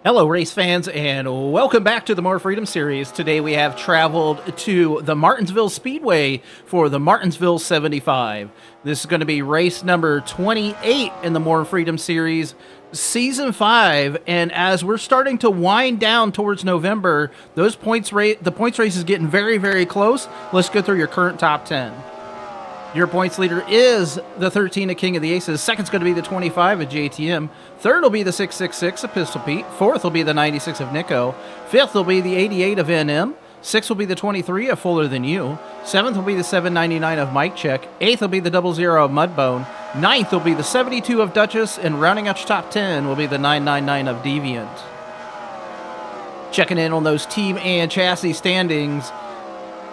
Hello, race fans, and welcome back to the More Freedom series. Today we have traveled to the Martinsville Speedway for the Martinsville 75. This is going to be race number 28 in the More Freedom series, season 5. And as we're starting to wind down towards November, the points race is getting very, very close. Let's go through your current top 10. Your points leader is the 13 of King of the Aces. Second's going to be the 25 of JTM. Third will be the 666 of Pistol Pete. Fourth will be the 96 of Nico. Fifth will be the 88 of NM. Sixth will be the 23 of Fuller Than You. Seventh will be the 799 of Mike Check. Eighth will be the 00 of Mudbone. Ninth will be the 72 of Duchess. And rounding out your top 10 will be the 999 of Deviant. Checking in on those team and chassis standings.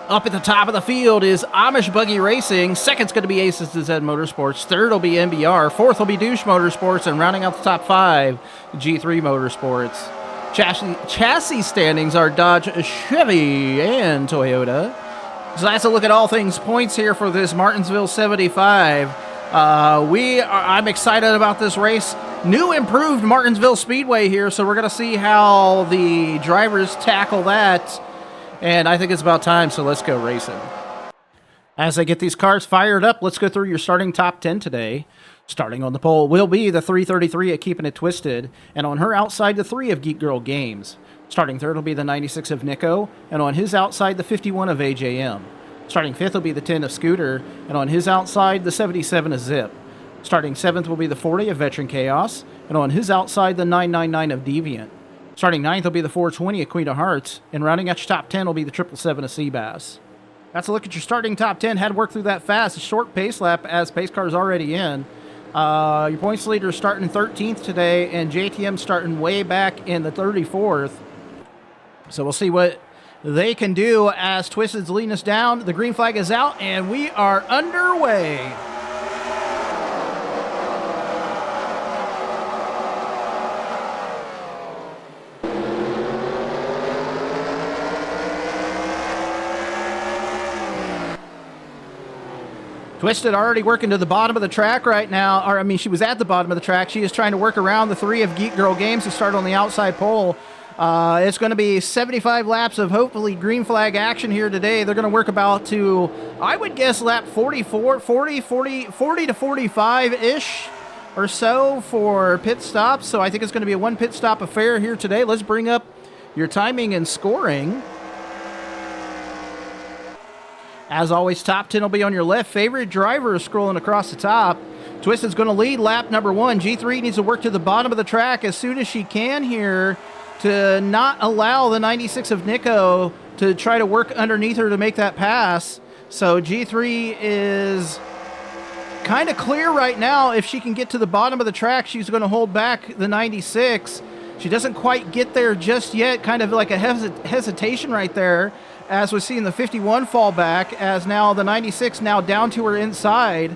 Up at the top of the field is Amish Buggy Racing. Second's going to be Aces to Z Motorsports. Third will be MBR. Fourth will be Douche Motorsports. And rounding out the top 5, G3 Motorsports. Chassis standings are Dodge, Chevy, and Toyota. So that's a look at all things points here for this Martinsville 75. I'm excited about this race. New improved Martinsville Speedway here, so we're going to see how the drivers tackle that. And I think it's about time, so let's go racing. As I get these cars fired up, let's go through your starting top 10 today. Starting on the pole will be the 333 at Keeping It Twisted, and on her outside, the 3 of Geek Girl Games. Starting third will be the 96 of Nico, and on his outside, the 51 of AJM. Starting fifth will be the 10 of Scooter, and on his outside, the 77 of Zip. Starting seventh will be the 40 of Veteran Chaos, and on his outside, the 999 of Deviant. Starting ninth will be the 420 of Queen of Hearts, and rounding out your top 10 will be the 777 of Seabass. That's a look at your starting top 10. Had to work through that fast. A short pace lap as pace car is already in. Your points leader is starting 13th today, and JTM starting way back in the 34th. So we'll see what they can do as Twisted's leading us down. The green flag is out, and we are underway. Twisted already working to the bottom of the track right now. She was at the bottom of the track. She is trying to work around the 3 of Geek Girl Games to start on the outside pole. It's going to be 75 laps of hopefully green flag action here today. They're going to work about to, I would guess, lap 40 to 45-ish or so for pit stops. So I think it's going to be a one pit stop affair here today. Let's bring up your timing and scoring. As always, top 10 will be on your left. Favorite driver is scrolling across the top. Twisted's going to lead lap number 1. G3 needs to work to the bottom of the track as soon as she can here to not allow the 96 of Nico to try to work underneath her to make that pass. So G3 is kind of clear right now. If she can get to the bottom of the track, she's going to hold back the 96. She doesn't quite get there just yet, kind of like a hesitation right there, as we're seeing the 51 fall back, as now the 96 now down to her inside.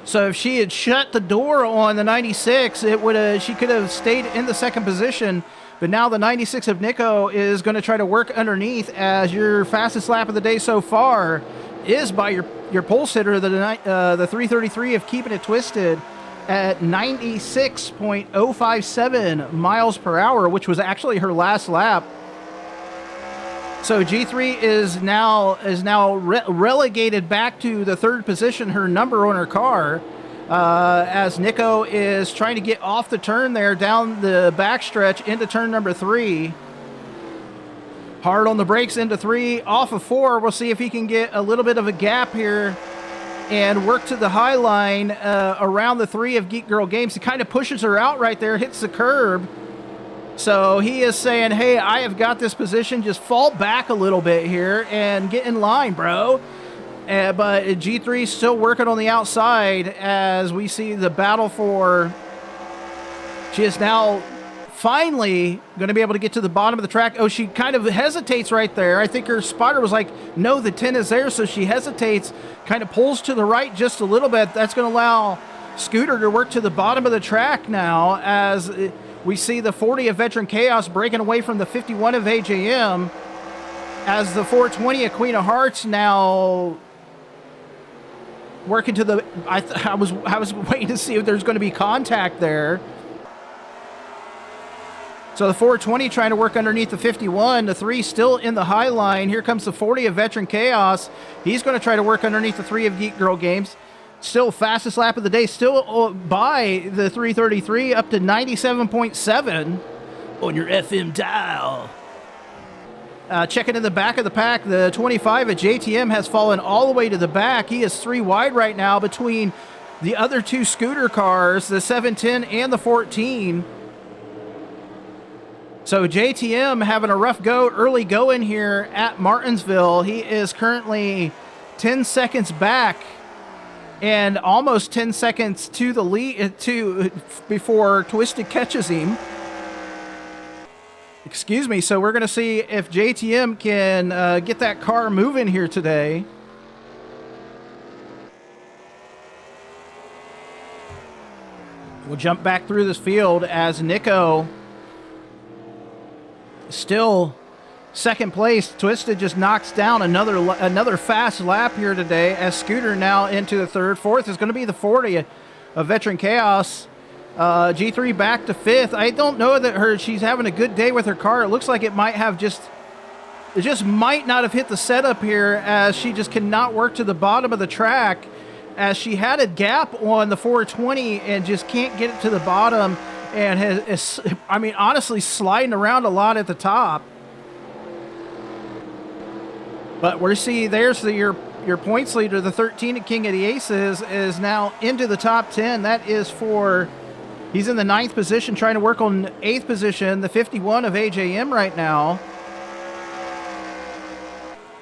So if she had shut the door on the 96, she could have stayed in the second position. But now the 96 of Nico is going to try to work underneath, as your fastest lap of the day so far is by your pole sitter, the 333 of Keeping It Twisted at 96.057 miles per hour, which was actually her last lap. So G3 is now relegated back to the third position, her number on her car, as Nico is trying to get off the turn there down the backstretch into turn number 3. Hard on the brakes into 3, off of 4. We'll see if he can get a little bit of a gap here and work to the high line around the 3 of Geek Girl Games. He kind of pushes her out right there, hits the curb. So he is saying, hey, I have got this position. Just fall back a little bit here and get in line, bro. But G3 is still working on the outside as we see the battle for... She is now finally going to be able to get to the bottom of the track. Oh, she kind of hesitates right there. I think her spotter was like, no, the 10 is there. So she hesitates, kind of pulls to the right just a little bit. That's going to allow Scooter to work to the bottom of the track now, as we see the 40 of Veteran Chaos breaking away from the 51 of AJM, as the 420 of Queen of Hearts now working to the... I was waiting to see if there's going to be contact there. So the 420 trying to work underneath the 51. The 3 still in the high line. Here comes the 40 of Veteran Chaos. He's going to try to work underneath the 3 of Geek Girl Games. Still fastest lap of the day. Still by the 333 up to 97.7 on your FM dial. Checking in the back of the pack, the 25 at JTM has fallen all the way to the back. He is 3 wide right now between the other 2 scooter cars, the 710 and the 14. So JTM having a rough go, early going here at Martinsville. He is currently 10 seconds back and almost 10 seconds to the lead before Twisted catches him. Excuse me. So we're going to see if JTM can get that car moving here today. We'll jump back through this field as Nico still second place. Twisted just knocks down another fast lap here today as Scooter now into the third. Fourth is going to be the 40 of Veteran Chaos. G3 back to fifth. I don't know that she's having a good day with her car. It looks like it just might not have hit the setup here as she just cannot work to the bottom of the track as she had a gap on the 420 and just can't get it to the bottom and is honestly sliding around a lot at the top. But we're seeing there's your points leader, the 13 at King of the Aces is now into the top 10. That is he's in the 9th position trying to work on 8th position, the 51 of AJM right now.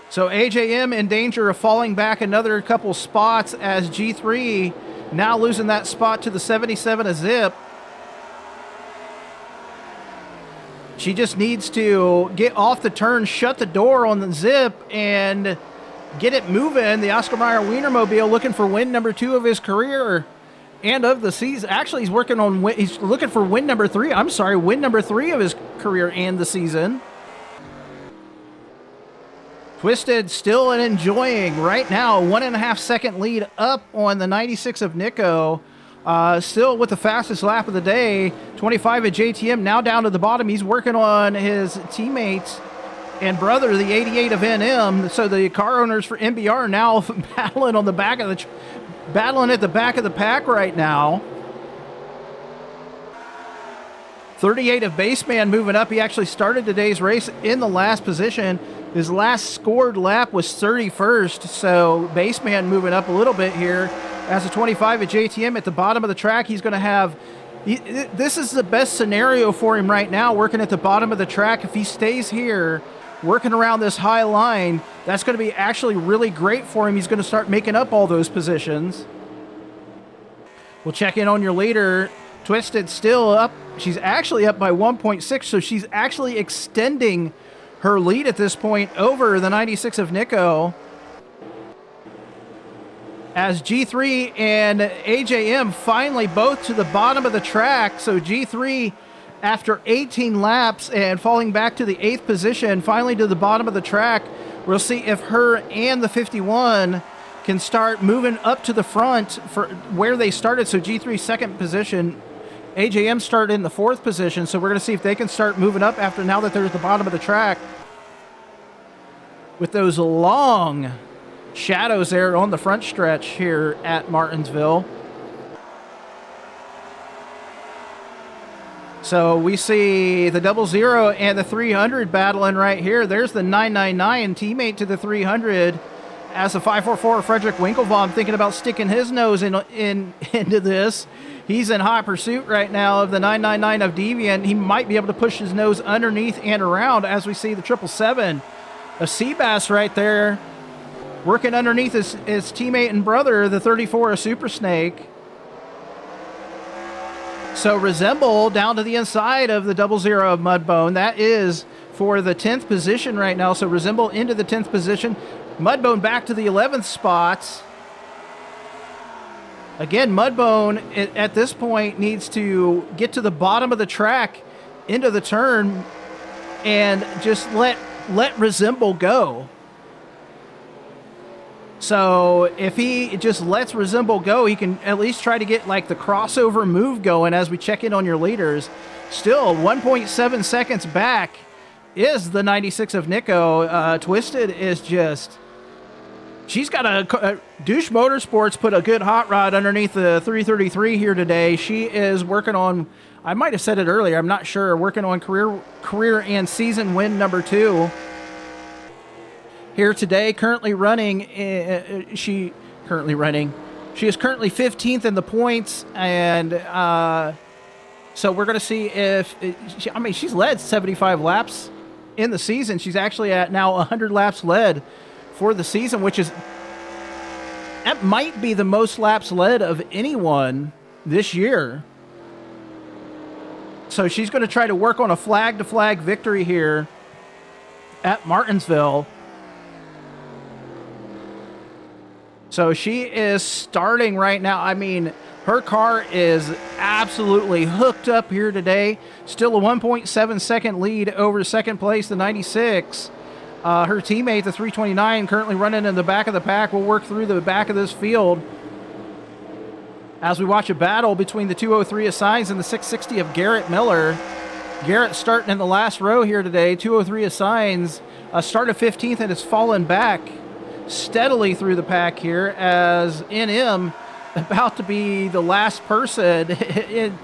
So AJM in danger of falling back another couple spots as G3 now losing that spot to the 77 of Zip. She just needs to get off the turn, shut the door on the Zip, and get it moving. The Oscar Mayer Wienermobile looking for win number 2 of his career and of the season. Actually, he's looking for win number 3. I'm sorry, win number 3 of his career and the season. Twisted still enjoying right now 1.5 second lead up on the 96 of Nico. Still with the fastest lap of the day. 25 at JTM now down to the bottom. He's working on his teammates and brother, the 88 of NM. So the car owners for MBR now battling at the back of the pack right now. 38 of Baseman moving up. He actually started today's race in the last position. His last scored lap was 31st. So Baseman moving up a little bit here. As a 25 at JTM at the bottom of the track, he's going to have... This is the best scenario for him right now, working at the bottom of the track. If he stays here, working around this high line, that's going to be actually really great for him. He's going to start making up all those positions. We'll check in on your leader. Twisted still up. She's actually up by 1.6, so she's actually extending her lead at this point over the 96 of Nico. As G3 and AJM finally both to the bottom of the track. So G3, after 18 laps and falling back to the 8th position, finally to the bottom of the track. We'll see if her and the 51 can start moving up to the front for where they started. So G3 second position, AJM started in the 4th position. So we're going to see if they can start moving up now that they're at the bottom of the track. With those long shadows there on the front stretch here at Martinsville. So we see the 00 and the 300 battling right here. There's the 999 teammate to the 300 as the 544 Frederick Winklebaum thinking about sticking his nose into this. He's in hot pursuit right now of the 999 of Deviant. He might be able to push his nose underneath and around as we see the 777 of Seabass right there working underneath his teammate and brother, the 34 of Super Snake. So Resemble down to the inside of the 00 of Mudbone. That is for the 10th position right now. So Resemble into the 10th position. Mudbone back to the 11th spots. Again, Mudbone at this point needs to get to the bottom of the track into the turn and just let Resemble go. So if he just lets Resemble go, he can at least try to get like the crossover move going as we check in on your leaders. Still 1.7 seconds back is the 96 of Nico. Twisted is just... She's got Douche Motorsports put a good hot rod underneath the 333 here today. She is working on, I might have said it earlier, I'm not sure, working on career and season win number 2 here today. Currently running, she is currently 15th in the points, and so we're going to see if, she's led 75 laps in the season. She's actually at now 100 laps led for the season, which is, that might be the most laps led of anyone this year. So she's going to try to work on a flag-to-flag victory here at Martinsville. So she is starting right now. I mean, her car is absolutely hooked up here today. Still a 1.7 second lead over second place, the 96. Her teammate, the 329, currently running in the back of the pack. We'll work through the back of this field as we watch a battle between the 203 Assigns and the 660 of Garrett Miller. Garrett starting in the last row here today. 203 Assigns started 15th and has fallen back steadily through the pack here as NM about to be the last person in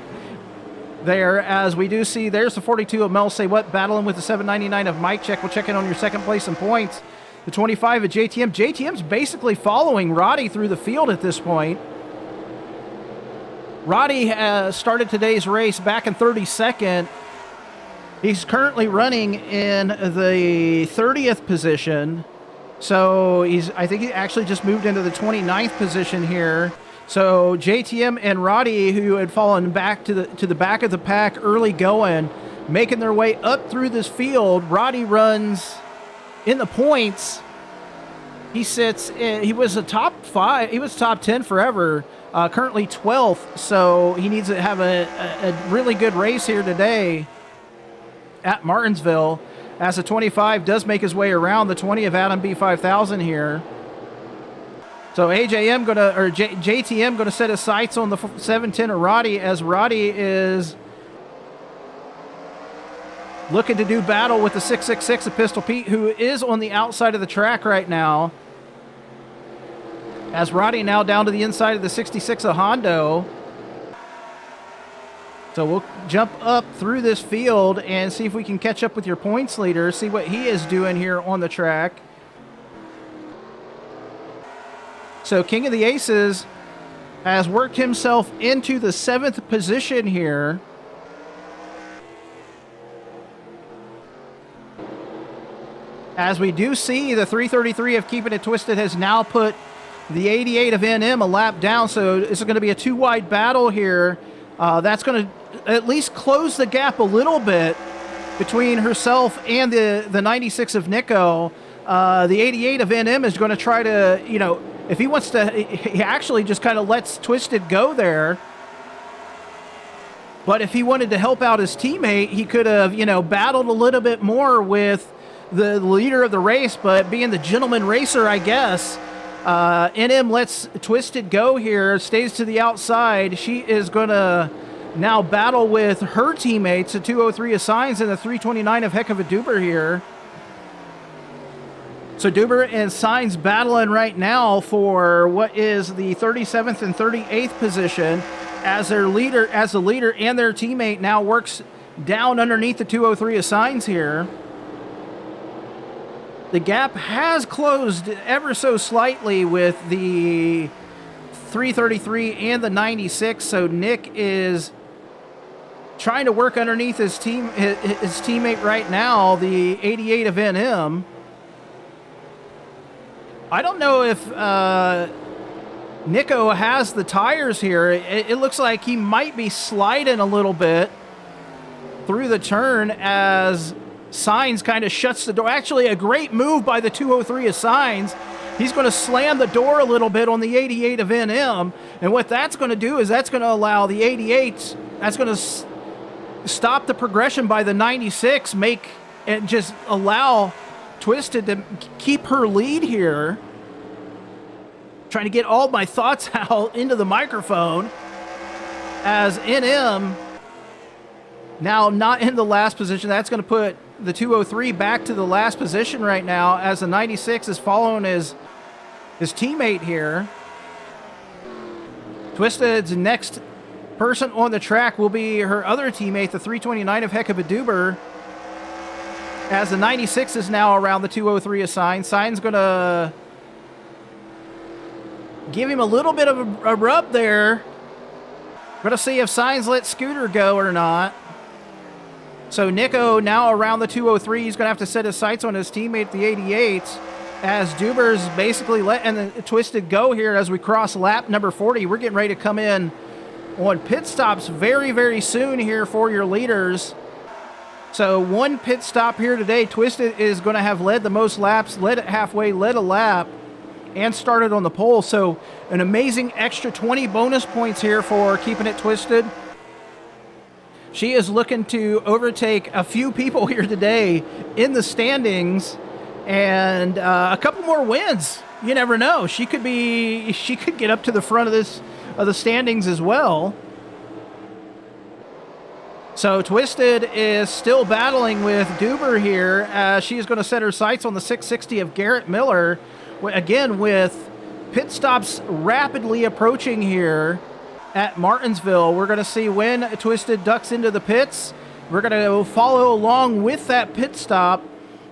there, as we do see there's the 42 of Mel Say What battling with the 799 of Mike Check. We'll check in on your second place in points. The 25 of JTM. JTM's basically following Roddy through the field at this point. Roddy started today's race back in 32nd. He's currently running in the 30th position. So I think he actually just moved into the 29th position here. So JTM and Roddy, who had fallen back to the back of the pack early going, making their way up through this field. Roddy runs in the points. He sits in, he was a top 5. He was top 10 forever. Currently 12th. So he needs to have a really good race here today at Martinsville, as the 25 does make his way around the 20 of Adam B5000 here. So JTM gonna set his sights on the 710 of Roddy, as Roddy is looking to do battle with the 666 of Pistol Pete, who is on the outside of the track right now. As Roddy now down to the inside of the 66 of Hondo. So we'll jump up through this field and see if we can catch up with your points leader, see what he is doing here on the track. So King of the Aces has worked himself into the 7th position here. As we do see the 333 of Keeping It Twisted has now put the 88 of NM a lap down. So this is going to be a 2-wide battle here. That's going to at least close the gap a little bit between herself and the 96 of Nico. The 88 of NM is going to try to, if he wants to, he actually just kind of lets Twisted go there. But if he wanted to help out his teammate, he could have, battled a little bit more with the leader of the race. But being the gentleman racer, I guess, NM lets Twisted go here, stays to the outside. She is going to now battle with her teammates, the 203 Assigns and the 329 of Heck of a Duber here. So Duber and Signs battling right now for what is the 37th and 38th position, as the leader and their teammate now works down underneath the 203 Assigns here. The gap has closed ever so slightly with the 333 and the 96. So Nick is trying to work underneath his teammate right now, the 88 of NM. I don't know if Nico has the tires here. It looks like he might be sliding a little bit through the turn as Signs kind of shuts the door. Actually, a great move by the 203 of Signs. He's going to slam the door a little bit on the 88 of NM. And what that's going to do is that's going to allow the 88, that's going to stop the progression by the 96, and just allow Twisted to keep her lead here. Trying to get all my thoughts out into the microphone as NM now not in the last position. That's going to put the 203 back to the last position right now as the 96 is following his teammate here. Twisted's next person on the track will be her other teammate, the 329 of Heck of a Duber, as the 96 is now around the 203 assigned. Sign's going to give him a little bit of a rub there. We're going to see if Signs lets Scooter go or not. So Nico now around the 203. He's going to have to set his sights on his teammate, the 88, as Duber's basically letting the Twisted go here as we cross lap number 40. We're getting ready to come in on pit stops very, very soon here for your leaders. So one pit stop here today. Twisted is going to have led the most laps, led it halfway, led a lap, and started on the pole. So an amazing extra 20 bonus points here for keeping it Twisted. She is looking to overtake a few people here today in the standings, and a couple more wins. You never know. She could get up to the front of the standings as well. So Twisted is still battling with Duber here as she is going to set her sights on the 660 of Garrett Miller. Again, with pit stops rapidly approaching here at Martinsville, we're going to see when Twisted ducks into the pits. We're going to follow along with that pit stop,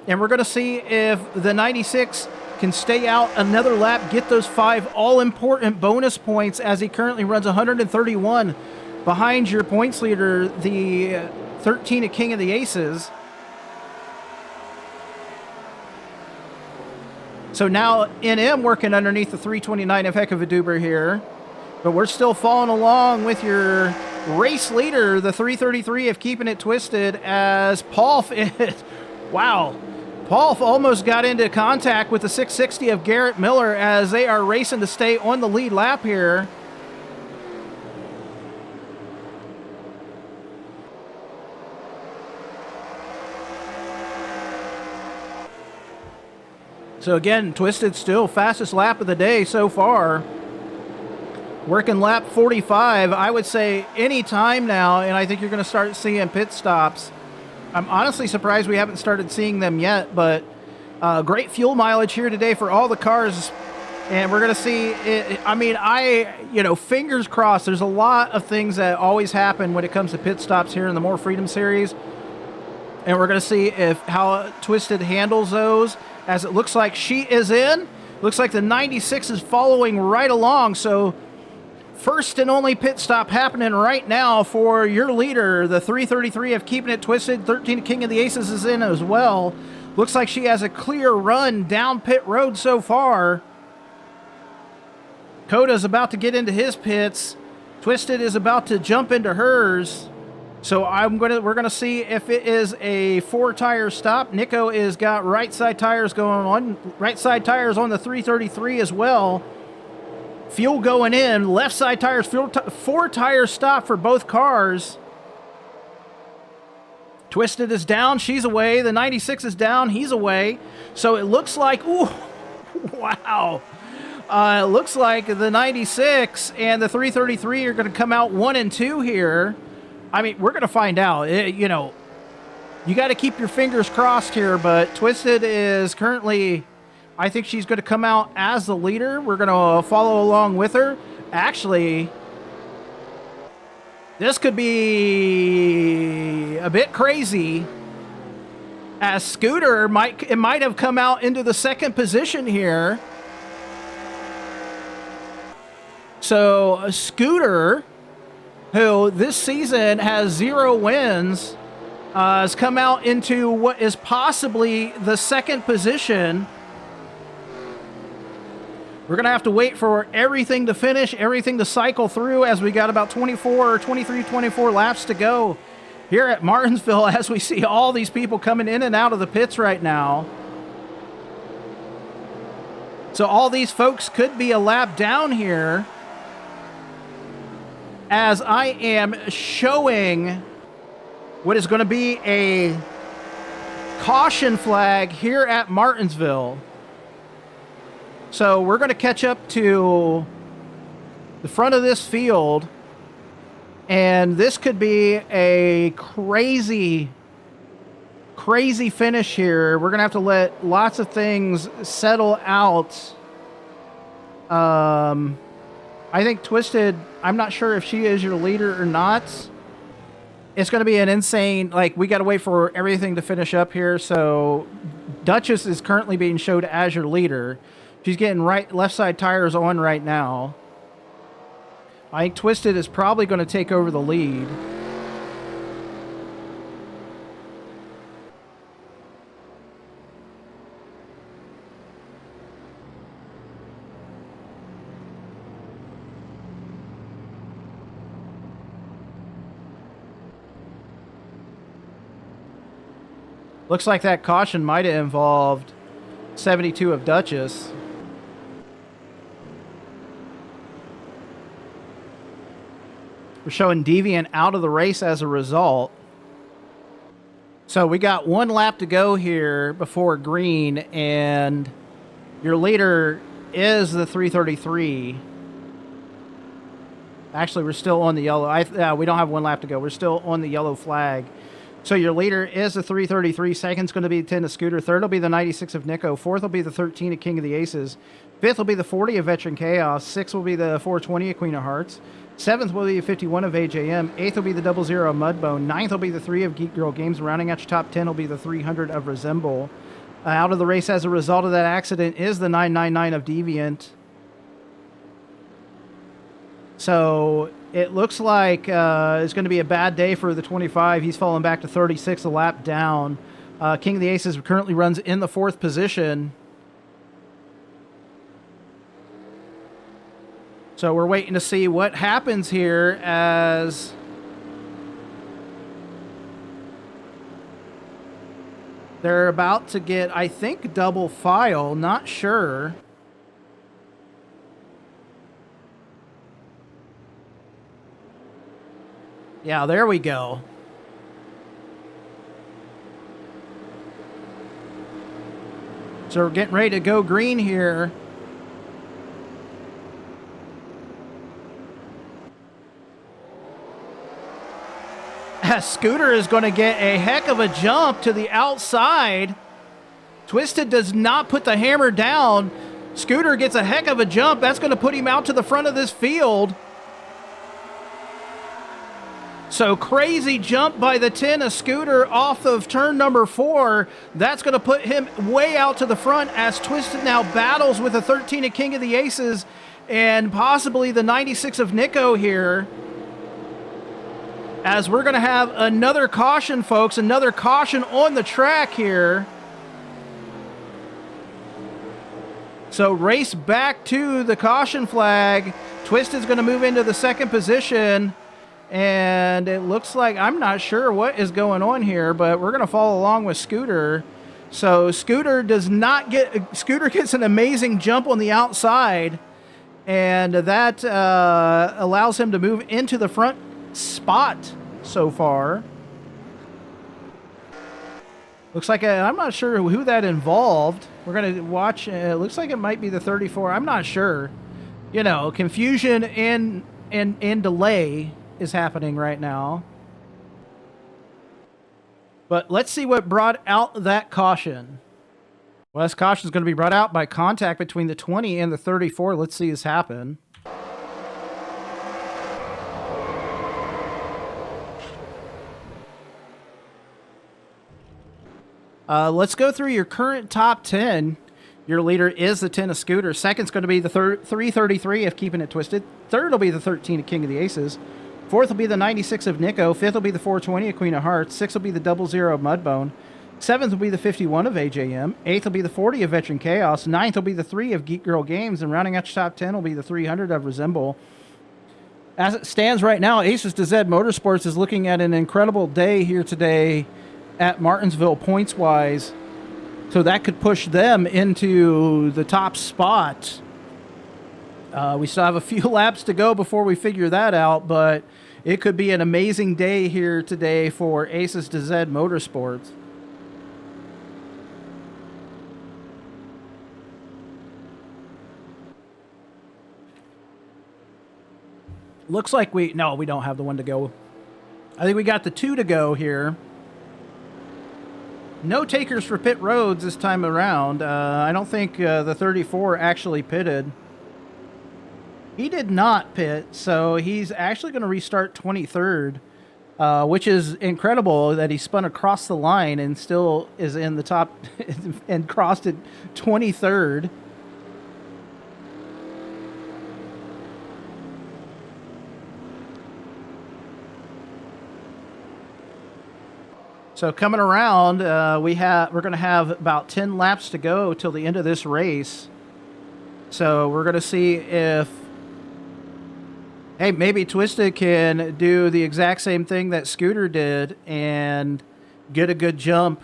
and we're going to see if the 96 can stay out another lap, get those 5 all-important bonus points as he currently runs 131 behind your points leader, the 13 of King of the Aces. So now NM working underneath the 329 of Heck of a Duber here. But we're still following along with your race leader, the 333 of Keeping It Twisted, as Paul, wow, Paul almost got into contact with the 660 of Garrett Miller as they are racing to stay on the lead lap here. So again, Twisted still fastest lap of the day so far. Working lap 45, I would say any time now, and I think you're going to start seeing pit stops. I'm honestly surprised we haven't started seeing them yet, but great fuel mileage here today for all the cars, and we're going to see it. I mean, fingers crossed. There's a lot of things that always happen when it comes to pit stops here in the More Freedom Series, and we're going to see how Twisted handles those, as it looks like she is in. Looks like the 96 is following right along, so first and only pit stop happening right now for your leader, the 333 of Keeping It Twisted. 13 King of the Aces is in as well. Looks like she has a clear run down pit road so far. Coda's about to get into his pits. Twisted is about to jump into hers. So we're gonna see if it is a 4-tire stop. Nico is got right side tires going on. Right side tires on the 333 as well. Fuel going in, left side tires, 4-tire stop for both cars. Twisted is down, she's away. The 96 is down, he's away. So it looks like, ooh, wow. It looks like the 96 and the 333 are going to come out 1 and 2 here. I mean, we're going to find out. You got to keep your fingers crossed here, but Twisted is currently, I think she's going to come out as the leader. We're going to follow along with her. Actually, this could be a bit crazy, as Scooter might have come out into the second position here. So Scooter, who this season has 0 wins, has come out into what is possibly the second position. We're going to have to wait for everything to finish, everything to cycle through, as we got about 24 laps to go here at Martinsville, as we see all these people coming in and out of the pits right now. So all these folks could be a lap down here, as I am showing what is going to be a caution flag here at Martinsville. So we're going to catch up to the front of this field And this could be a crazy finish here. We're going to have to let lots of things settle out. I think Twisted, I'm not sure if she is your leader or not. It's going to be an insane, like, we got to wait for everything to finish up here. So Duchess is currently being showed as your leader. She's getting left side tires on right now. I think Twisted is probably going to take over the lead. Looks like that caution might have involved 72 of Duchess. We're showing Deviant out of the race as a result. So we got one lap to go here before green, and your leader is the 333. Actually, we're still on the yellow. We don't have one lap to go. We're still on the yellow flag. So your leader is the 333. Second's going to be 10 of Scooter. Third will be the 96 of Nico. Fourth will be the 13 of King of the Aces. Fifth will be the 40 of Veteran Chaos. Sixth will be the 420 of Queen of Hearts. Seventh will be the 51 of AJM. Eighth will be the 00 of Mudbone. Ninth will be the 3 of Geek Girl Games. Rounding out your top 10 will be the 300 of Resemble. Out of the race as a result of that accident is the 999 of Deviant. So it looks like it's going to be a bad day for the 25. He's falling back to 36, a lap down. King of the Aces currently runs in the 4th position. So we're waiting to see what happens here as they're about to get, I think, double file. Not sure. Yeah, there we go. So we're getting ready to go green here. Scooter is going to get a heck of a jump to the outside. Twisted does not put the hammer down. Scooter gets a heck of a jump. That's going to put him out to the front of this field. So crazy jump by the 10 of Scooter off of turn number 4. That's going to put him way out to the front as Twisted now battles with the 13 of King of the Aces and possibly the 96 of Nico here. As we're going to have another caution, folks, another caution on the track here. So race back to the caution flag. Twisted's going to move into the 2nd position. And it looks like, I'm not sure what is going on here, but we're going to follow along with Scooter. So Scooter gets an amazing jump on the outside. And that allows him to move into the front spot so far. Looks like I'm not sure who that involved. We're going to watch. It looks like it might be the 34. I'm not sure. You know, confusion and delay is happening right now. But let's see what brought out that caution. Well, this caution is going to be brought out by contact between the 20 and the 34. Let's see this happen. Let's go through your current top 10. Your leader is the 10 of Scooter. Second's going to be the 333 of Keeping It Twisted. Third will be the 13 of King of the Aces. Fourth will be the 96 of Nico. Fifth will be the 420 of Queen of Hearts. Sixth will be the 00 of Mudbone. Seventh will be the 51 of AJM. Eighth will be the 40 of Veteran Chaos. Ninth will be the 3 of Geek Girl Games. And rounding out your top 10 will be the 300 of Resemble. As it stands right now, Aces to Zed Motorsports is looking at an incredible day here today at Martinsville points-wise. So that could push them into the top spot. We still have a few laps to go before we figure that out, but it could be an amazing day here today for Aces to Zed Motorsports. Looks like we don't have the 1 to go. I think we got the 2 to go here. No takers for pit roads this time around. I don't think the 34 actually pitted. He did not pit, so he's actually going to restart 23rd, which is incredible that he spun across the line and still is in the top and crossed it 23rd. So coming around, we're going to have about 10 laps to go till the end of this race. So we're going to see if, hey, maybe Twisted can do the exact same thing that Scooter did and get a good jump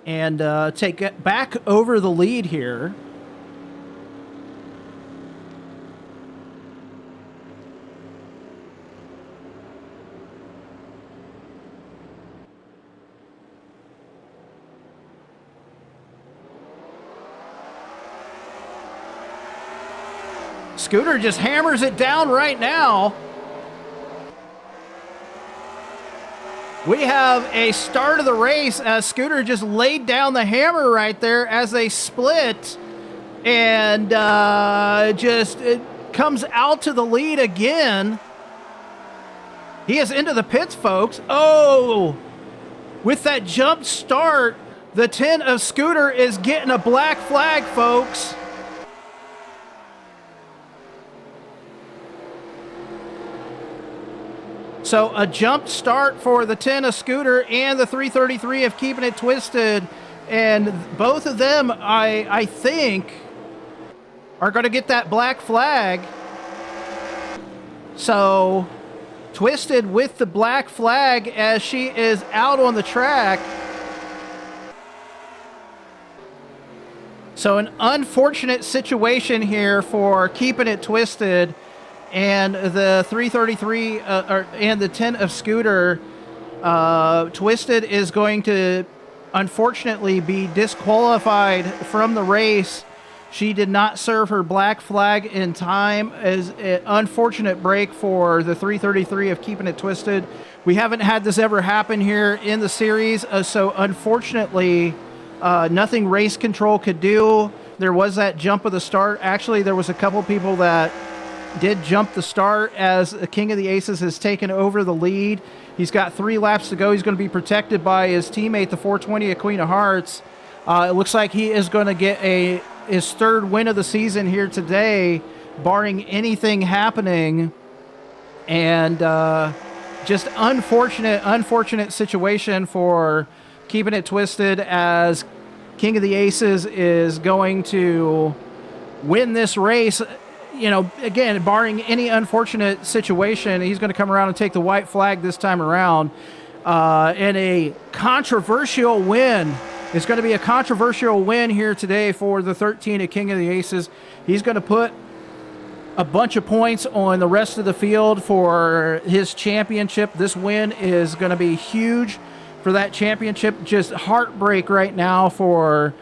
and take it back over the lead here. Scooter just hammers it down right now. We have a start of the race as Scooter just laid down the hammer right there as they split, and it comes out to the lead again. He is into the pits, folks. Oh, with that jump start, the 10 of Scooter is getting a black flag, folks. So a jump start for the 10 of Scooter and the 333 of Keeping It Twisted. And both of them, I think, are going to get that black flag. So Twisted with the black flag as she is out on the track. So an unfortunate situation here for Keeping It Twisted. And the 333 and the 10 of Scooter, Twisted is going to unfortunately be disqualified from the race. She did not serve her black flag in time. As an unfortunate break for the 333 of Keeping It Twisted. We haven't had this ever happen here in the series, so unfortunately, nothing race control could do. There was that jump of the start. Actually, there was a couple people that did jump the start as King of the Aces has taken over the lead. He's got 3 laps to go. He's going to be protected by his teammate, the 420 of Queen of Hearts. It looks like he is going to get his 3rd win of the season here today, barring anything happening. And just unfortunate situation for Keeping It Twisted as King of the Aces is going to win this race. You know, again, barring any unfortunate situation, he's going to come around and take the white flag this time around. And a controversial win. It's going to be a controversial win here today for the 13 of King of the Aces. He's going to put a bunch of points on the rest of the field for his championship. This win is going to be huge for that championship. Just heartbreak right now for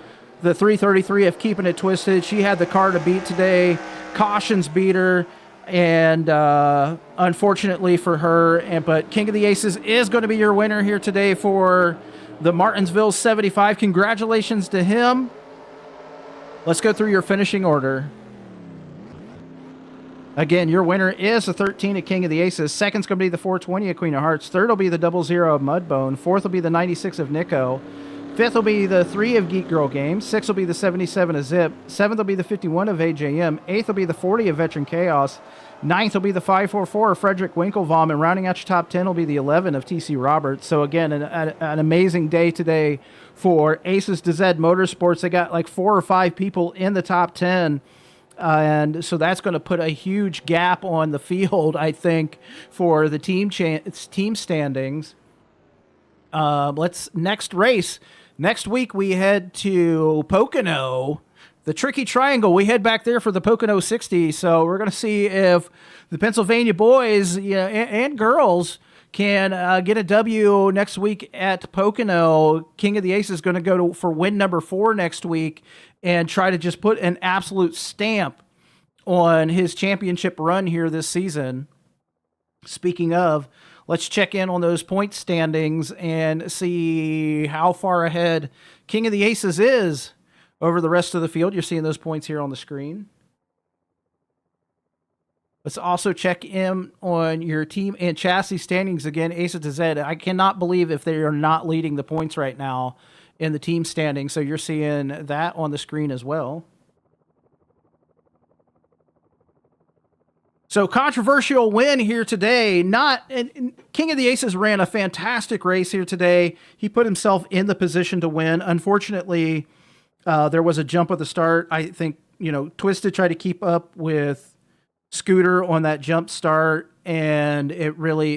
the 333 of Keeping It Twisted. She had the car to beat today. Cautions beat her, and unfortunately for her, but King of the Aces is going to be your winner here today for the Martinsville 75. Congratulations to him. Let's go through your finishing order. Again, your winner is the 13 of King of the Aces. Second's going to be the 420 of Queen of Hearts. Third will be the 00 of Mudbone. Fourth will be the 96 of Nico. Fifth will be the 3 of Geek Girl Games. Sixth will be the 77 of Zip. Seventh will be the 51 of AJM. Eighth will be the 40 of Veteran Chaos. Ninth will be the 544 of Frederick Winklevom. And rounding out your top 10 will be the 11 of TC Roberts. So again, an amazing day today for Aces to Zed Motorsports. They got like 4 or 5 people in the top 10. And so that's going to put a huge gap on the field, I think, for the team standings. Next race. Next week, we head to Pocono, the Tricky Triangle. We head back there for the Pocono 60. So we're going to see if the Pennsylvania boys and girls can get a W next week at Pocono. King of the Ace is going to go for win number 4 next week and try to just put an absolute stamp on his championship run here this season. Speaking of, let's check in on those point standings and see how far ahead King of the Aces is over the rest of the field. You're seeing those points here on the screen. Let's also check in on your team and chassis standings again, A to Z. I cannot believe if they are not leading the points right now in the team standing. So you're seeing that on the screen as well. So controversial win here today. King of the Aces ran a fantastic race here today. He put himself in the position to win. Unfortunately, there was a jump at the start. I think, Twisted tried to keep up with Scooter on that jump start, and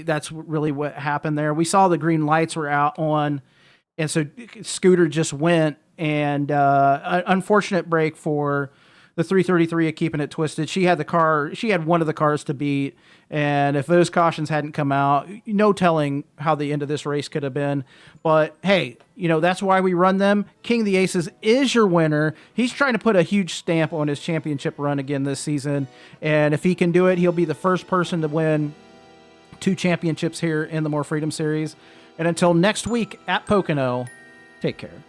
that's really what happened there. We saw the green lights were out on, and so Scooter just went, and unfortunate break for the 333 of keeping it Twisted. She had one of the cars to beat, and if those cautions hadn't come out, no telling how the end of this race could have been. But hey, that's why we run them. King of the Aces is your winner. He's trying to put a huge stamp on his championship run again this season, and if he can do it, he'll be the first person to win 2 championships here in the More Freedom Series. And until next week at Pocono, take care.